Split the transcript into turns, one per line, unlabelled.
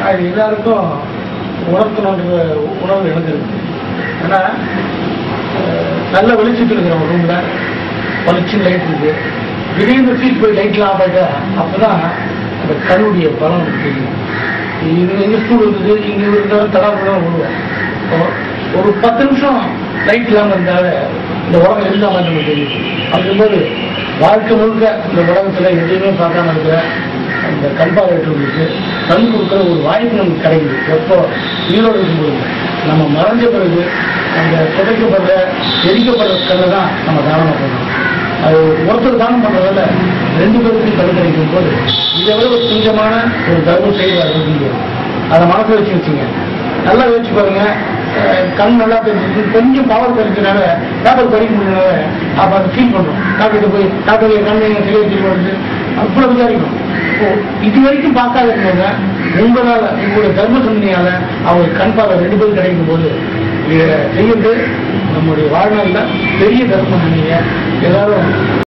அது எல்லாருக்கும் உணர்த்தணுன்ற உணர்வு எனக்கு இருக்கு. ஏன்னா நல்ல வெளிச்சத்தில் இருக்கிற ஒரு ரூம்ல பளிச்சு லைட் இருக்கு, திடீர்னு ஃபீட் போய் லைட்லாம் ஆஃப் ஆகிட்டா அப்பதான் அந்த கண்ணுடைய பலம் தெரியும். இது எங்க ஸ்கூல் இருக்குது, இங்கே இருந்தாலும் தடாபுரம் விடுவோம். ஒரு 10 நிமிஷம் லைட் இல்லாமல் இருந்தாலே இந்த உலகம் எந்த மாதிரி நமக்கு தெரியும். அப்படிங்கும்போது வாழ்க்கை முழுக்க இந்த உலகத்தில் எதையுமே பார்க்காம இருக்கிற அந்த கண்பார்வையற்றவர்களுக்கு கண் கொடுக்குற ஒரு வாய்ப்பு நமக்கு கிடைக்குது. எப்போ உயிரோடு இருக்கும்போது நம்ம மறைஞ்ச பிறகு அந்த புதைக்கப்படுற எரிக்கப்படுற கண்ணை தான் நம்ம தானம் பண்ணணும். அது ஒருத்தர் தானம் பண்ணுறதால 2 பேருக்கு கண் கிடைக்கும் போது இதை விட ஒரு துஞ்சமான ஒரு தர்மம் செய்வார். அதை மனசில் வச்சுங்க, நல்லா யோசிச்சு பாருங்க. கண் நல்லா தெரிஞ்சு கொஞ்சம் பவர் தெரிஞ்சதுனால பேப்பர் படிக்க முடியனால அப்போ அதை ஃபீல் பண்ணுறோம். டாக்டர்கிட்ட போய் டாக்டர் கண்ணை தெளிவு வருது அவ்வளோ விசாரிக்கணும். இது வரைக்கும் பார்க்காத இருக்கவங்க உங்களால் உங்களுடைய தர்ம சிந்தனையால அவங்க கண் பார்வை 2 பேரும் கிடைக்கும் போது இதை செய்யறது நம்முடைய வாழ்நாளில் பெரிய தர்மம். நீங்கள் எல்லாரும்